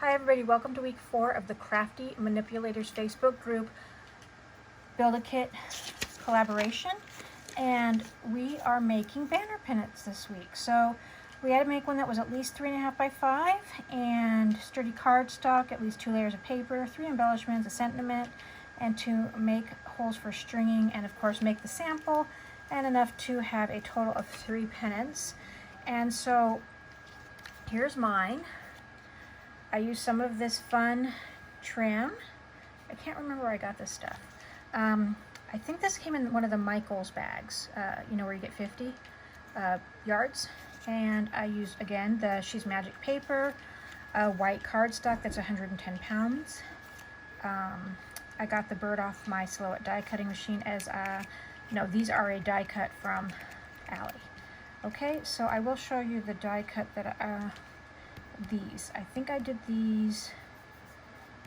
Hi everybody, welcome to week 4 of the Crafty Manipulators Facebook group Build-A-Kit collaboration, and we are making banner pennants this week. So we had to make one that was at least 3.5 by 5 and sturdy cardstock, at least 2 layers of paper, 3 embellishments, a sentiment, and to make holes for stringing, and of course make the sample, and enough to have a total of 3 pennants. And so here's mine. I used some of this fun trim. I can't remember where I got this stuff. I think this came in one of the Michaels bags, you know, where you get 50 yards. And I used, again, the She's Magic paper, white cardstock that's 110 pounds. I got the bird off my Silhouette die cutting machine as, no, these are a die cut from Allie. Okay, so I will show you the die cut that these. I think I did these.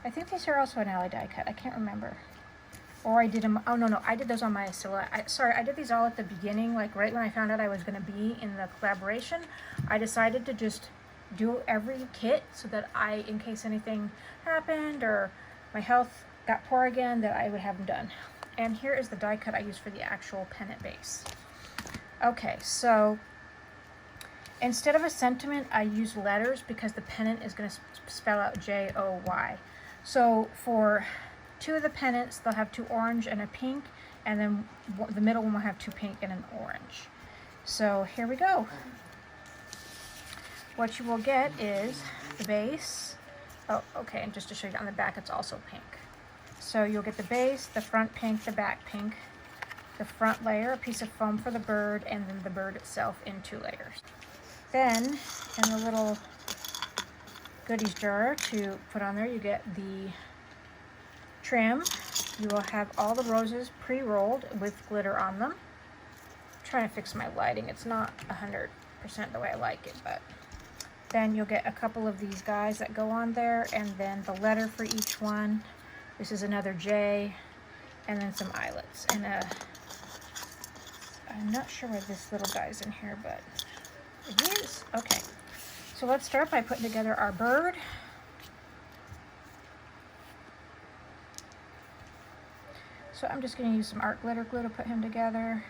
I think these are also an Allie die cut. I can't remember. Or I did them. Oh no, I did those on my Silhouette. Sorry, I did these all at the beginning, like right when I found out I was going to be in the collaboration. I decided to just do every kit so that I, in case anything happened or my health got poor again, that I would have them done. And here is the die cut I used for the actual pennant base. Okay, so instead of a sentiment, I use letters because the pennant is going to spell out J-O-Y. So for 2 of the pennants, they'll have 2 orange and a pink, and then the middle one will have 2 pink and an orange. So here we go. What you will get is the base. Oh, okay, and just to show you on the back, it's also pink. So you'll get the base, the front pink, the back pink, the front layer, a piece of foam for the bird, and then the bird itself in 2 layers. Then, in the little goodies jar to put on there, you get the trim. You will have all the roses pre-rolled with glitter on them. I'm trying to fix my lighting. It's not 100% the way I like it, but then you'll get a couple of these guys that go on there, and then the letter for each one. This is another J, and then some eyelets. And I'm not sure why this little guy's in here, but it is. Okay, so let's start by putting together our bird. So I'm just going to use some art glitter glue to put him together.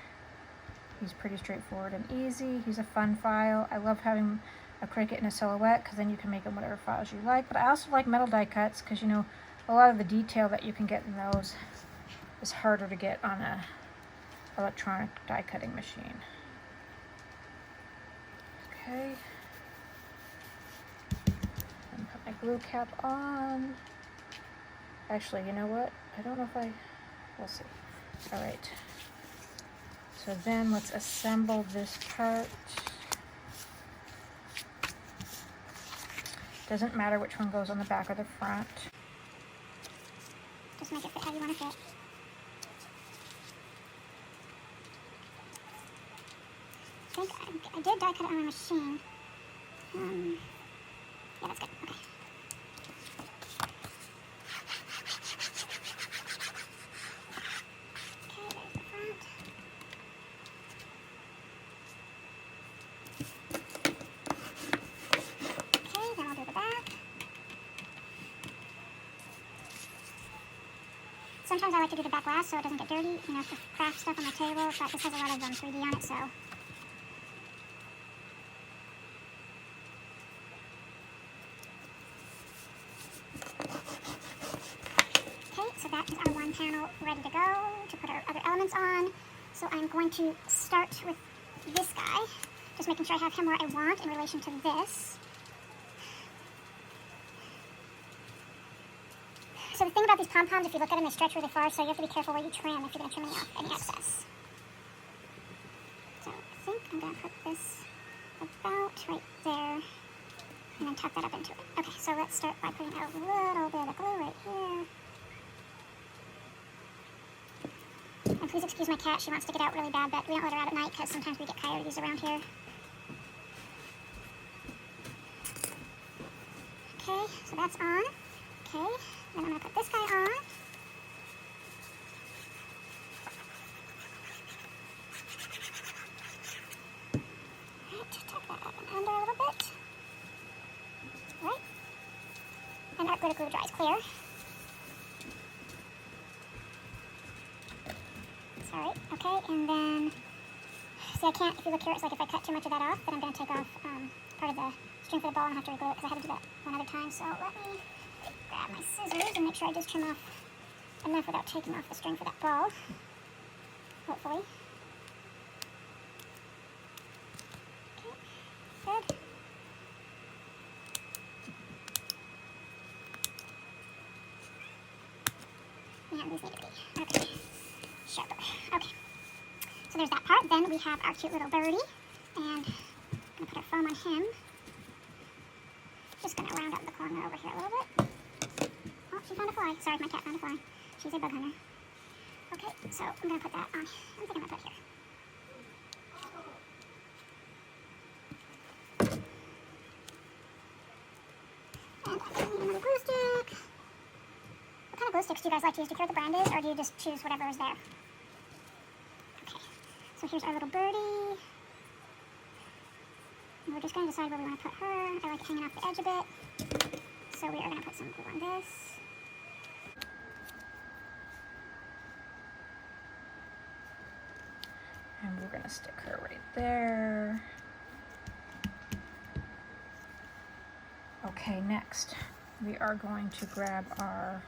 He's pretty straightforward and easy. He's a fun file. I love having a Cricut and a Silhouette because then you can make them whatever files you like. But I also like metal die cuts because, you know, a lot of the detail that you can get in those is harder to get on a electronic die cutting machine. Okay, and put my glue cap on. Actually, you know what? I don't know if we'll see. All right. So then let's assemble this part. Doesn't matter which one goes on the back or the front. Just make it fit how you want to fit. I did die cut it on my machine. Yeah, that's good. Okay. Okay, there's the front. Okay, then I'll do the back. Sometimes I like to do the back last so it doesn't get dirty, you know, for craft stuff on my table, but this has a lot of 3D on it, so. So that is our one panel ready to go to put our other elements on. So I'm going to start with this guy, just making sure I have him where I want in relation to this. So the thing about these pom-poms, if you look at them, they stretch really far, so you have to be careful where you trim if you're going to trim any excess. So I think I'm going to put this about right there, and then tuck that up into it. Okay, so let's start by putting a little bit of glue right here. And please excuse my cat, she wants to get out really bad, but we don't let her out at night because sometimes we get coyotes around here. Okay, so that's on. Okay, then I'm going to put this guy on. Alright, tuck that up and under a little bit. Right. And our glitter glue dries clear. Sorry, okay, and then, see I can't, if you look here, it's like if I cut too much of that off, then I'm going to take off part of the string for the ball and have to reglue it because I had to do that one other time. So let me grab my scissors and make sure I just trim off enough without taking off the string for that ball, hopefully. Okay, good. And these need to be, okay, sharper. Okay, so there's that part. Then we have our cute little birdie, and I'm gonna put our foam on him. Just gonna round out the corner over here a little bit. Oh, she found a fly. Sorry, my cat found a fly. She's a bug hunter. Okay, so I'm gonna put that on. I think I'm gonna put it here. And I need another glue stick. What kind of glue sticks do you guys like to use? Do you care what the brand is, or do you just choose whatever is there? Okay, so here's our little birdie. And we're just going to decide where we want to put her. I like it hanging off the edge a bit. So we are going to put some glue on this. And we're going to stick her right there. Okay, next we are going to grab our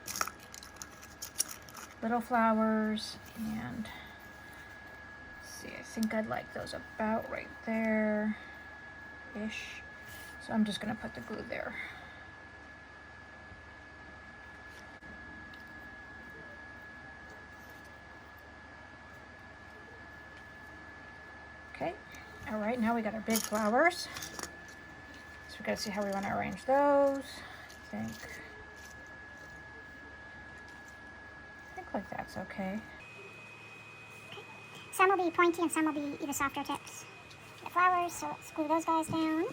little flowers and let's see, I think I'd like those about right there ish. So I'm just going to put the glue there. Okay, all right, now we got our big flowers. So we got to see how we want to arrange those. I think like that's okay. Some will be pointy and some will be even softer tips. The flowers, so let's glue those guys down.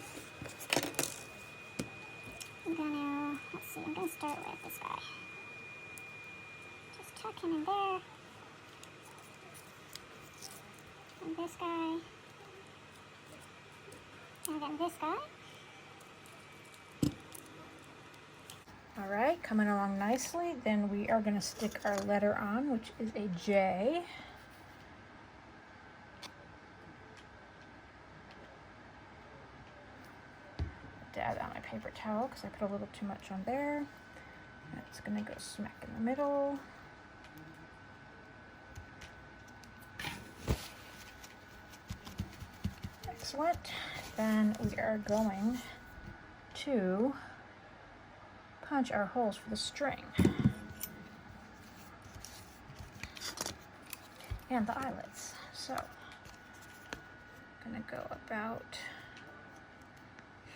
I'm gonna start with this guy. Just tuck him in there. And this guy. And then this guy. All right, coming along nicely. Then we are going to stick our letter on, which is a J. Dab on my paper towel because I put a little too much on there. That's going to go smack in the middle. Excellent. Then we are going to punch our holes for the string and the eyelets. So I'm gonna go about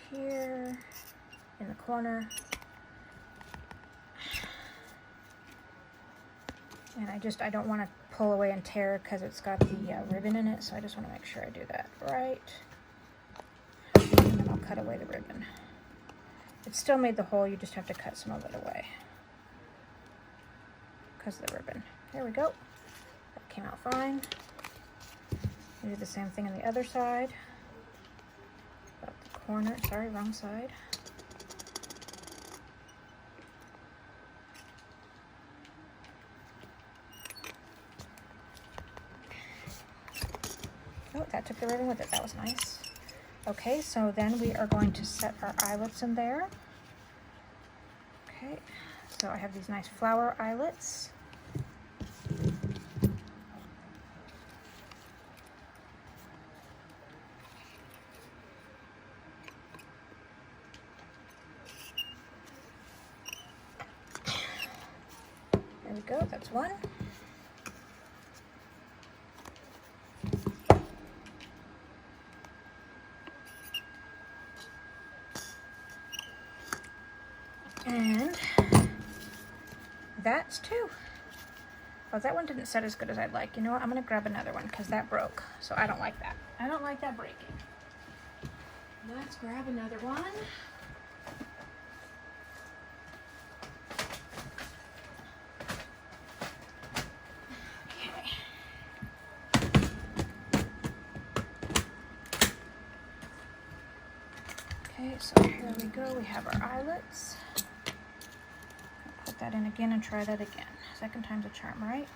here in the corner, and I don't want to pull away and tear because it's got the ribbon in it, so I just want to make sure I do that right, and then I'll cut away the ribbon. It still made the hole, you just have to cut some of it away because of the ribbon. There we go. That came out fine. We do the same thing on the other side. About the corner, sorry, wrong side. Oh, that took the ribbon with it. That was nice. Okay, so then we are going to set our eyelets in there. Okay, so I have these nice flower eyelets. There we go, that's one. And that's two. Oh, that one didn't set as good as I'd like. You know what? I'm going to grab another one because that broke. So I don't like that. I don't like that breaking. Let's grab another one. Okay, so here we go. We have our eyelets. that in again and try that again. Second time's a charm, right?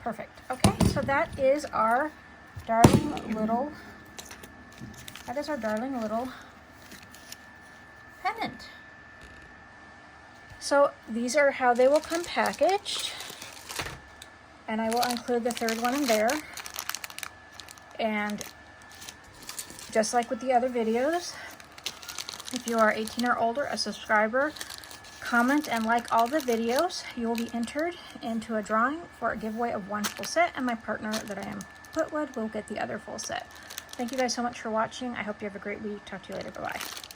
Perfect. Okay, so that is our darling little pennant. So these are how they will come packaged, and I will include the third one in there. And just like with the other videos, if you are 18 or older, a subscriber, comment and like all the videos, you will be entered into a drawing for a giveaway of one full set, and my partner that I am put with will get the other full set. Thank you guys so much for watching. I hope you have a great week. Talk to you later. Bye-bye.